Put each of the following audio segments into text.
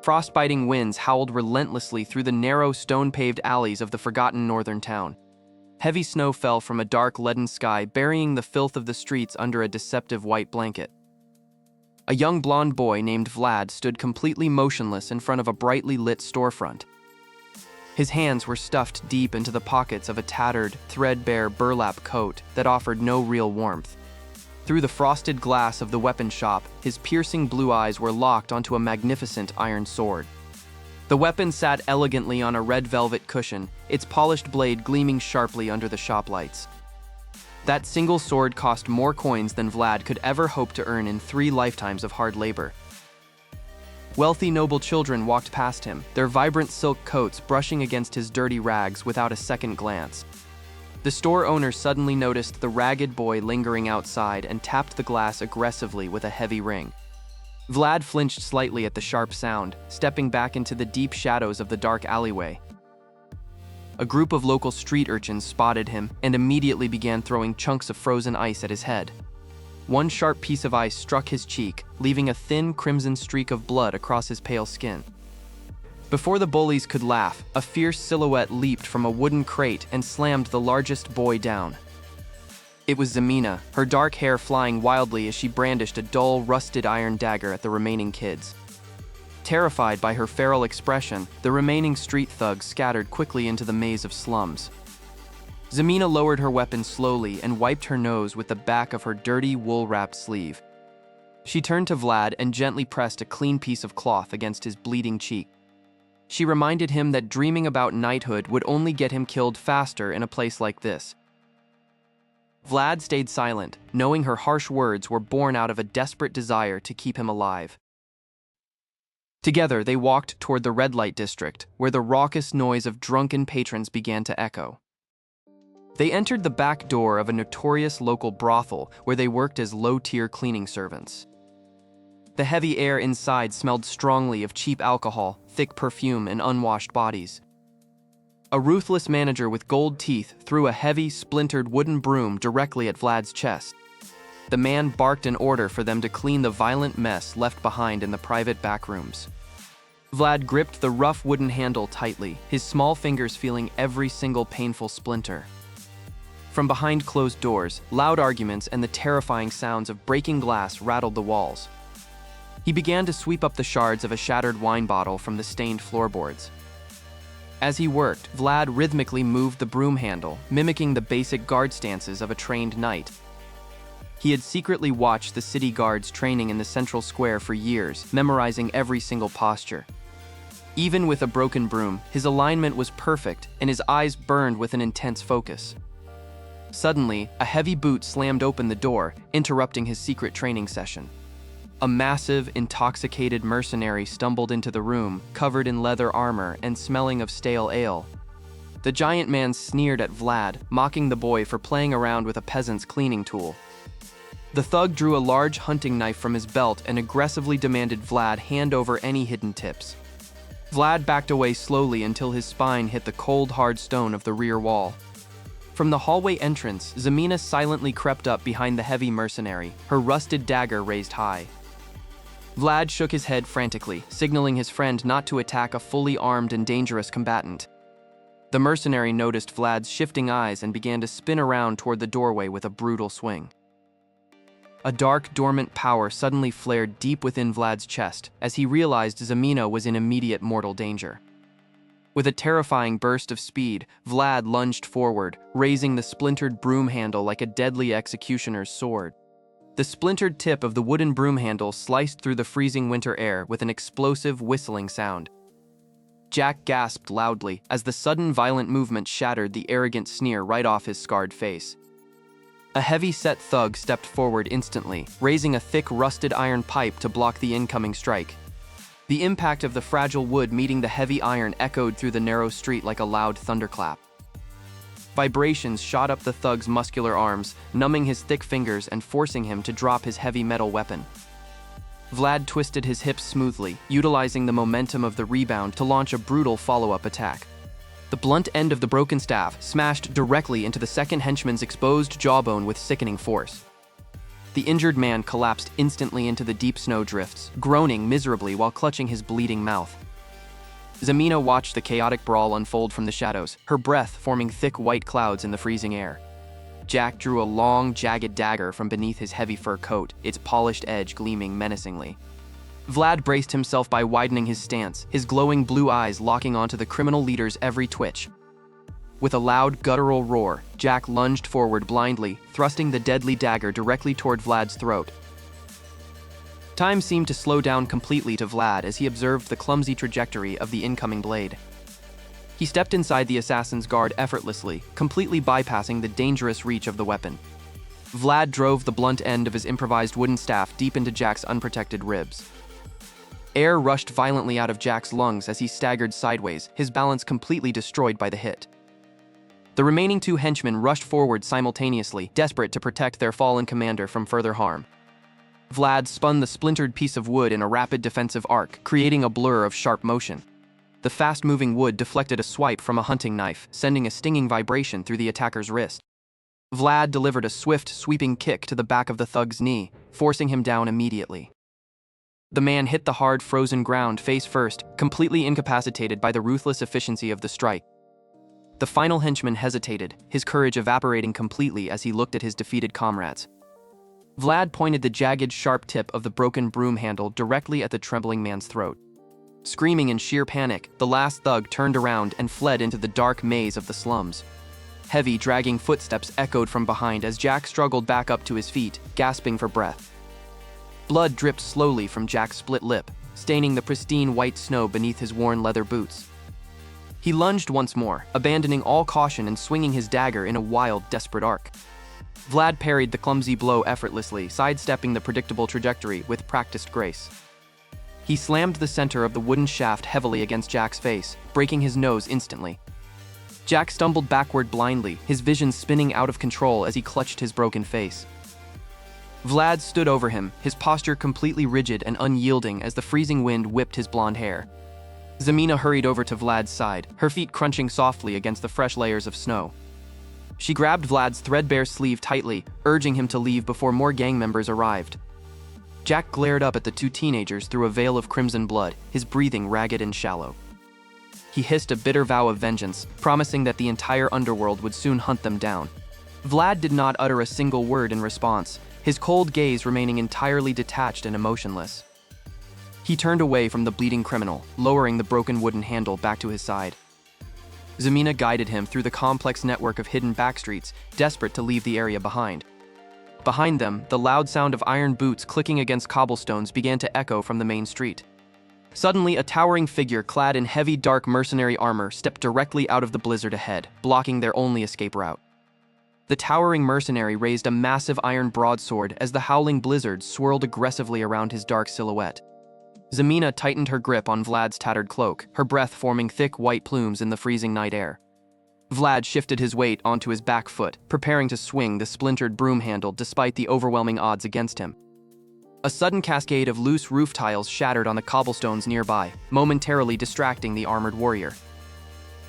Frost-biting winds howled relentlessly through the narrow stone-paved alleys of the forgotten northern town. Heavy snow fell from a dark leaden sky, burying the filth of the streets under a deceptive white blanket. A young blonde boy named Vlad stood completely motionless in front of a brightly lit storefront. His hands were stuffed deep into the pockets of a tattered, threadbare burlap coat that offered no real warmth. Through the frosted glass of the weapon shop, his piercing blue eyes were locked onto a magnificent iron sword. The weapon sat elegantly on a red velvet cushion, its polished blade gleaming sharply under the shop lights. That single sword cost more coins than Vlad could ever hope to earn in 3 lifetimes of hard labor. Wealthy noble children walked past him, their vibrant silk coats brushing against his dirty rags without a second glance. The store owner suddenly noticed the ragged boy lingering outside and tapped the glass aggressively with a heavy ring. Vlad flinched slightly at the sharp sound, stepping back into the deep shadows of the dark alleyway. A group of local street urchins spotted him and immediately began throwing chunks of frozen ice at his head. One sharp piece of ice struck his cheek, leaving a thin crimson streak of blood across his pale skin. Before the bullies could laugh, a fierce silhouette leaped from a wooden crate and slammed the largest boy down. It was Zemina, her dark hair flying wildly as she brandished a dull, rusted iron dagger at the remaining kids. Terrified by her feral expression, the remaining street thugs scattered quickly into the maze of slums. Zemina lowered her weapon slowly and wiped her nose with the back of her dirty, wool-wrapped sleeve. She turned to Vlad and gently pressed a clean piece of cloth against his bleeding cheek. She reminded him that dreaming about knighthood would only get him killed faster in a place like this. Vlad stayed silent, knowing her harsh words were born out of a desperate desire to keep him alive. Together, they walked toward the red light district, where the raucous noise of drunken patrons began to echo. They entered the back door of a notorious local brothel where they worked as low-tier cleaning servants. The heavy air inside smelled strongly of cheap alcohol, thick perfume, and unwashed bodies. A ruthless manager with gold teeth threw a heavy, splintered wooden broom directly at Vlad's chest. The man barked an order for them to clean the violent mess left behind in the private back rooms. Vlad gripped the rough wooden handle tightly, his small fingers feeling every single painful splinter. From behind closed doors, loud arguments and the terrifying sounds of breaking glass rattled the walls. He began to sweep up the shards of a shattered wine bottle from the stained floorboards. As he worked, Vlad rhythmically moved the broom handle, mimicking the basic guard stances of a trained knight. He had secretly watched the city guards training in the central square for years, memorizing every single posture. Even with a broken broom, his alignment was perfect, and his eyes burned with an intense focus. Suddenly, a heavy boot slammed open the door, interrupting his secret training session. A massive, intoxicated mercenary stumbled into the room, covered in leather armor and smelling of stale ale. The giant man sneered at Vlad, mocking the boy for playing around with a peasant's cleaning tool. The thug drew a large hunting knife from his belt and aggressively demanded Vlad hand over any hidden tips. Vlad backed away slowly until his spine hit the cold, hard stone of the rear wall. From the hallway entrance, Zemina silently crept up behind the heavy mercenary, her rusted dagger raised high. Vlad shook his head frantically, signaling his friend not to attack a fully armed and dangerous combatant. The mercenary noticed Vlad's shifting eyes and began to spin around toward the doorway with a brutal swing. A dark, dormant power suddenly flared deep within Vlad's chest as he realized Zemina was in immediate mortal danger. With a terrifying burst of speed, Vlad lunged forward, raising the splintered broom handle like a deadly executioner's sword. The splintered tip of the wooden broom handle sliced through the freezing winter air with an explosive, whistling sound. Jack gasped loudly as the sudden violent movement shattered the arrogant sneer right off his scarred face. A heavy-set thug stepped forward instantly, raising a thick, rusted iron pipe to block the incoming strike. The impact of the fragile wood meeting the heavy iron echoed through the narrow street like a loud thunderclap. Vibrations shot up the thug's muscular arms, numbing his thick fingers and forcing him to drop his heavy metal weapon. Vlad twisted his hips smoothly, utilizing the momentum of the rebound to launch a brutal follow-up attack. The blunt end of the broken staff smashed directly into the second henchman's exposed jawbone with sickening force. The injured man collapsed instantly into the deep snow drifts, groaning miserably while clutching his bleeding mouth. Zamina watched the chaotic brawl unfold from the shadows, her breath forming thick white clouds in the freezing air. Jack drew a long, jagged dagger from beneath his heavy fur coat, its polished edge gleaming menacingly. Vlad braced himself by widening his stance, his glowing blue eyes locking onto the criminal leader's every twitch. With a loud, guttural roar, Jack lunged forward blindly, thrusting the deadly dagger directly toward Vlad's throat. Time seemed to slow down completely to Vlad as he observed the clumsy trajectory of the incoming blade. He stepped inside the assassin's guard effortlessly, completely bypassing the dangerous reach of the weapon. Vlad drove the blunt end of his improvised wooden staff deep into Jack's unprotected ribs. Air rushed violently out of Jack's lungs as he staggered sideways, his balance completely destroyed by the hit. The remaining two henchmen rushed forward simultaneously, desperate to protect their fallen commander from further harm. Vlad spun the splintered piece of wood in a rapid defensive arc, creating a blur of sharp motion. The fast-moving wood deflected a swipe from a hunting knife, sending a stinging vibration through the attacker's wrist. Vlad delivered a swift, sweeping kick to the back of the thug's knee, forcing him down immediately. The man hit the hard, frozen ground face first, completely incapacitated by the ruthless efficiency of the strike. The final henchman hesitated, his courage evaporating completely as he looked at his defeated comrades. Vlad pointed the jagged, sharp tip of the broken broom handle directly at the trembling man's throat. Screaming in sheer panic, the last thug turned around and fled into the dark maze of the slums. Heavy, dragging footsteps echoed from behind as Jack struggled back up to his feet, gasping for breath. Blood dripped slowly from Jack's split lip, staining the pristine white snow beneath his worn leather boots. He lunged once more, abandoning all caution and swinging his dagger in a wild, desperate arc. Vlad parried the clumsy blow effortlessly, sidestepping the predictable trajectory with practiced grace. He slammed the center of the wooden shaft heavily against Jack's face, breaking his nose instantly. Jack stumbled backward blindly, his vision spinning out of control as he clutched his broken face. Vlad stood over him, his posture completely rigid and unyielding as the freezing wind whipped his blonde hair. Zamina hurried over to Vlad's side, her feet crunching softly against the fresh layers of snow. She grabbed Vlad's threadbare sleeve tightly, urging him to leave before more gang members arrived. Jack glared up at the two teenagers through a veil of crimson blood, his breathing ragged and shallow. He hissed a bitter vow of vengeance, promising that the entire underworld would soon hunt them down. Vlad did not utter a single word in response, his cold gaze remaining entirely detached and emotionless. He turned away from the bleeding criminal, lowering the broken wooden handle back to his side. Zamina guided him through the complex network of hidden backstreets, desperate to leave the area behind. Behind them, the loud sound of iron boots clicking against cobblestones began to echo from the main street. Suddenly, a towering figure clad in heavy, dark mercenary armor stepped directly out of the blizzard ahead, blocking their only escape route. The towering mercenary raised a massive iron broadsword as the howling blizzard swirled aggressively around his dark silhouette. Zamina tightened her grip on Vlad's tattered cloak, her breath forming thick white plumes in the freezing night air. Vlad shifted his weight onto his back foot, preparing to swing the splintered broom handle despite the overwhelming odds against him. A sudden cascade of loose roof tiles shattered on the cobblestones nearby, momentarily distracting the armored warrior.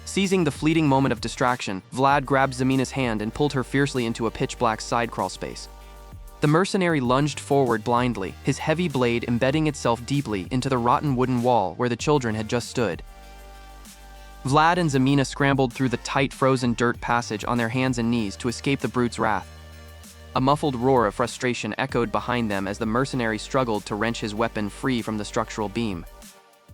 Seizing the fleeting moment of distraction, Vlad grabbed Zamina's hand and pulled her fiercely into a pitch-black side-crawl space. The mercenary lunged forward blindly, his heavy blade embedding itself deeply into the rotten wooden wall where the children had just stood. Vlad and Zamina scrambled through the tight, frozen dirt passage on their hands and knees to escape the brute's wrath. A muffled roar of frustration echoed behind them as the mercenary struggled to wrench his weapon free from the structural beam.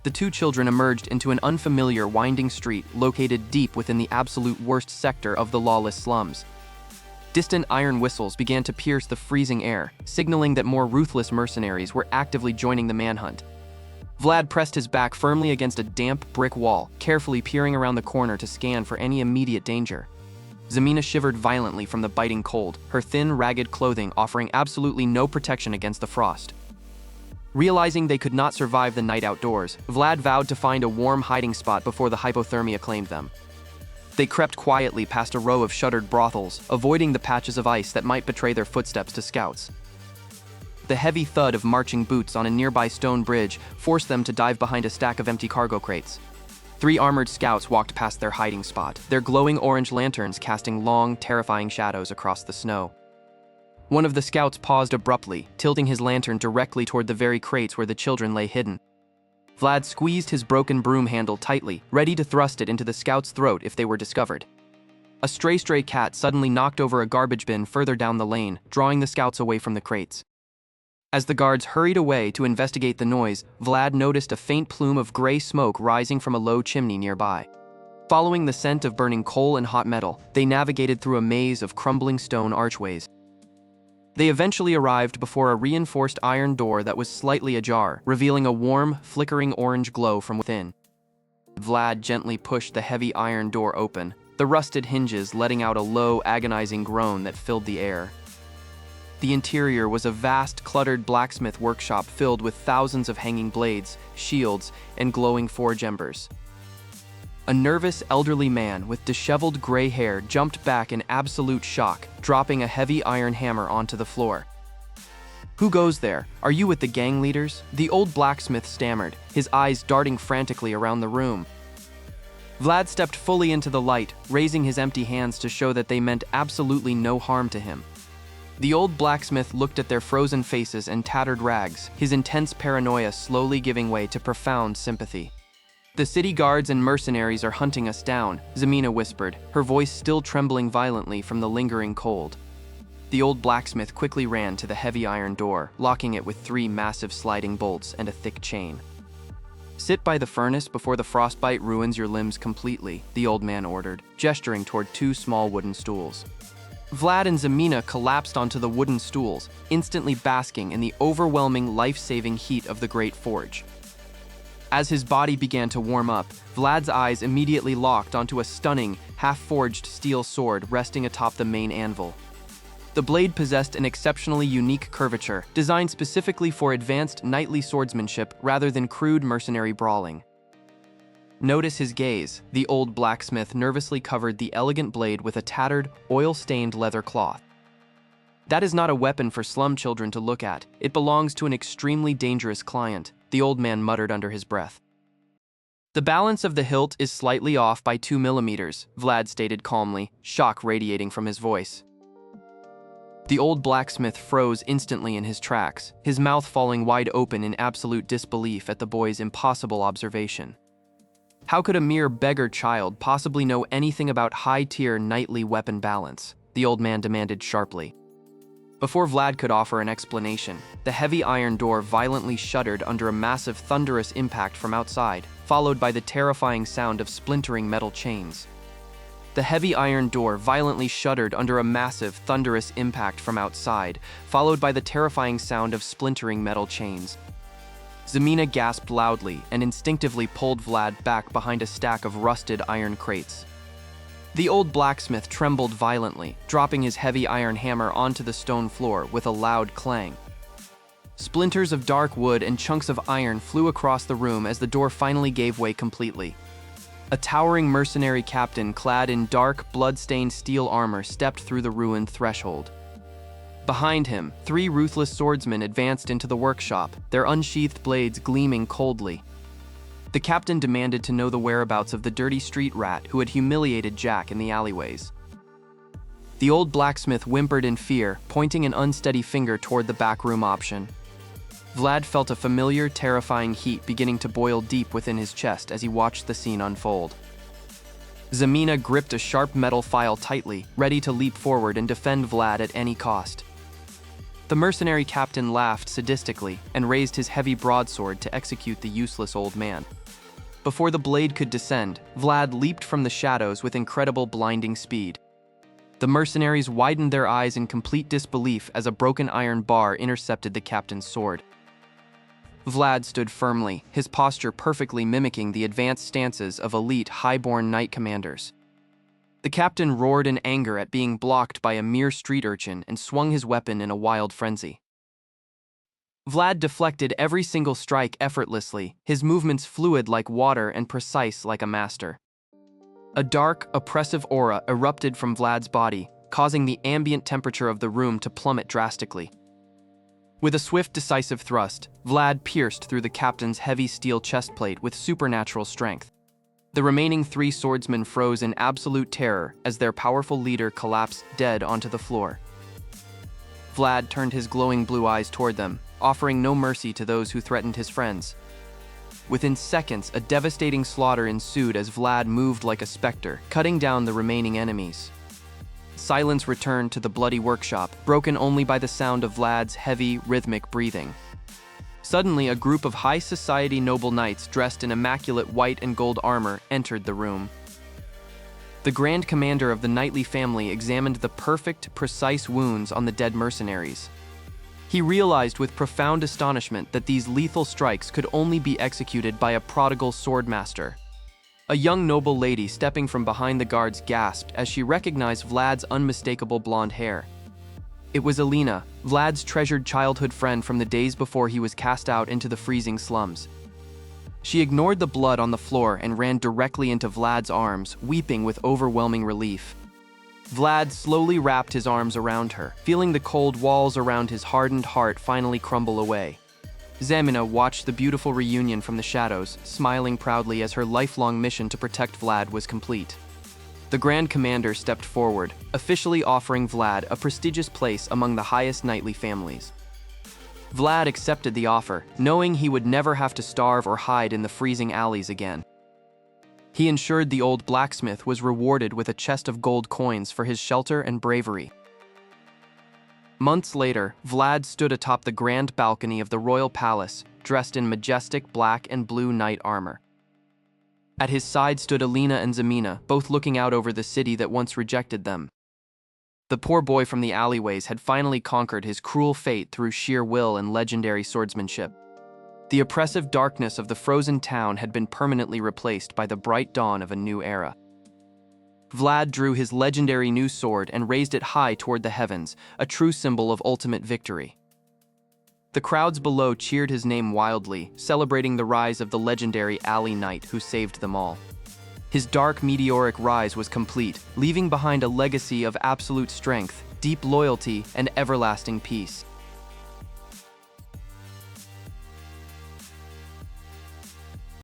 The two children emerged into an unfamiliar, winding street located deep within the absolute worst sector of the lawless slums. Distant iron whistles began to pierce the freezing air, signaling that more ruthless mercenaries were actively joining the manhunt. Vlad pressed his back firmly against a damp brick wall, carefully peering around the corner to scan for any immediate danger. Zamina shivered violently from the biting cold, her thin, ragged clothing offering absolutely no protection against the frost. Realizing they could not survive the night outdoors, Vlad vowed to find a warm hiding spot before the hypothermia claimed them. They crept quietly past a row of shuttered brothels, avoiding the patches of ice that might betray their footsteps to scouts. The heavy thud of marching boots on a nearby stone bridge forced them to dive behind a stack of empty cargo crates. 3 armored scouts walked past their hiding spot, their glowing orange lanterns casting long, terrifying shadows across the snow. One of the scouts paused abruptly, tilting his lantern directly toward the very crates where the children lay hidden. Vlad squeezed his broken broom handle tightly, ready to thrust it into the scout's throat if they were discovered. A stray cat suddenly knocked over a garbage bin further down the lane, drawing the scouts away from the crates. As the guards hurried away to investigate the noise, Vlad noticed a faint plume of gray smoke rising from a low chimney nearby. Following the scent of burning coal and hot metal, they navigated through a maze of crumbling stone archways. They eventually arrived before a reinforced iron door that was slightly ajar, revealing a warm, flickering orange glow from within. Vlad gently pushed the heavy iron door open, the rusted hinges letting out a low, agonizing groan that filled the air. The interior was a vast, cluttered blacksmith workshop filled with thousands of hanging blades, shields, and glowing forge embers. A nervous, elderly man with disheveled gray hair jumped back in absolute shock, dropping a heavy iron hammer onto the floor. "Who goes there? Are you with the gang leaders?" the old blacksmith stammered, his eyes darting frantically around the room. Vlad stepped fully into the light, raising his empty hands to show that they meant absolutely no harm to him. The old blacksmith looked at their frozen faces and tattered rags, his intense paranoia slowly giving way to profound sympathy. "The city guards and mercenaries are hunting us down," Zemina whispered, her voice still trembling violently from the lingering cold. The old blacksmith quickly ran to the heavy iron door, locking it with 3 massive sliding bolts and a thick chain. "Sit by the furnace before the frostbite ruins your limbs completely," the old man ordered, gesturing toward 2 small wooden stools. Vlad and Zemina collapsed onto the wooden stools, instantly basking in the overwhelming, life-saving heat of the great forge. As his body began to warm up, Vlad's eyes immediately locked onto a stunning, half-forged steel sword resting atop the main anvil. The blade possessed an exceptionally unique curvature, designed specifically for advanced knightly swordsmanship rather than crude mercenary brawling. Notice his gaze. The old blacksmith nervously covered the elegant blade with a tattered, oil-stained leather cloth. "That is not a weapon for slum children to look at. It belongs to an extremely dangerous client," the old man muttered under his breath. "The balance of the hilt is slightly off by 2 millimeters, Vlad stated calmly, shock radiating from his voice. The old blacksmith froze instantly in his tracks, his mouth falling wide open in absolute disbelief at the boy's impossible observation. How could a mere beggar child possibly know anything about high-tier knightly weapon balance? The old man demanded sharply. Before Vlad could offer an explanation, the heavy iron door violently shuddered under a massive thunderous impact from outside, followed by the terrifying sound of splintering metal chains. The heavy iron door violently shuddered under a massive, thunderous impact from outside, followed by the terrifying sound of splintering metal chains. Zemina gasped loudly and instinctively pulled Vlad back behind a stack of rusted iron crates. The old blacksmith trembled violently, dropping his heavy iron hammer onto the stone floor with a loud clang. Splinters of dark wood and chunks of iron flew across the room as the door finally gave way completely. A towering mercenary captain clad in dark, blood-stained steel armor stepped through the ruined threshold. Behind him, 3 ruthless swordsmen advanced into the workshop, their unsheathed blades gleaming coldly. The captain demanded to know the whereabouts of the dirty street rat who had humiliated Jack in the alleyways. The old blacksmith whimpered in fear, pointing an unsteady finger toward the backroom option. Vlad felt a familiar, terrifying heat beginning to boil deep within his chest as he watched the scene unfold. Zemina gripped a sharp metal file tightly, ready to leap forward and defend Vlad at any cost. The mercenary captain laughed sadistically and raised his heavy broadsword to execute the useless old man. Before the blade could descend, Vlad leaped from the shadows with incredible blinding speed. The mercenaries widened their eyes in complete disbelief as a broken iron bar intercepted the captain's sword. Vlad stood firmly, his posture perfectly mimicking the advanced stances of elite highborn knight commanders. The captain roared in anger at being blocked by a mere street urchin and swung his weapon in a wild frenzy. Vlad deflected every single strike effortlessly, his movements fluid like water and precise like a master. A dark, oppressive aura erupted from Vlad's body, causing the ambient temperature of the room to plummet drastically. With a swift, decisive thrust, Vlad pierced through the captain's heavy steel chestplate with supernatural strength. The remaining 3 swordsmen froze in absolute terror as their powerful leader collapsed dead onto the floor. Vlad turned his glowing blue eyes toward them, offering no mercy to those who threatened his friends. Within seconds, a devastating slaughter ensued as Vlad moved like a specter, cutting down the remaining enemies. Silence returned to the bloody workshop, broken only by the sound of Vlad's heavy, rhythmic breathing. Suddenly, a group of high society noble knights dressed in immaculate white and gold armor entered the room. The Grand Commander of the knightly family examined the perfect, precise wounds on the dead mercenaries. He realized with profound astonishment that these lethal strikes could only be executed by a prodigal swordmaster. A young noble lady stepping from behind the guards gasped as she recognized Vlad's unmistakable blonde hair. It was Alina, Vlad's treasured childhood friend from the days before he was cast out into the freezing slums. She ignored the blood on the floor and ran directly into Vlad's arms, weeping with overwhelming relief. Vlad slowly wrapped his arms around her, feeling the cold walls around his hardened heart finally crumble away. Zemina watched the beautiful reunion from the shadows, smiling proudly as her lifelong mission to protect Vlad was complete. The Grand Commander stepped forward, officially offering Vlad a prestigious place among the highest knightly families. Vlad accepted the offer, knowing he would never have to starve or hide in the freezing alleys again. He ensured the old blacksmith was rewarded with a chest of gold coins for his shelter and bravery. Months later, Vlad stood atop the grand balcony of the royal palace, dressed in majestic black and blue knight armor. At his side stood Alina and Zemina, both looking out over the city that once rejected them. The poor boy from the alleyways had finally conquered his cruel fate through sheer will and legendary swordsmanship. The oppressive darkness of the frozen town had been permanently replaced by the bright dawn of a new era. Vlad drew his legendary new sword and raised it high toward the heavens, a true symbol of ultimate victory. The crowds below cheered his name wildly, celebrating the rise of the legendary alley knight who saved them all. His dark, meteoric rise was complete, leaving behind a legacy of absolute strength, deep loyalty, and everlasting peace.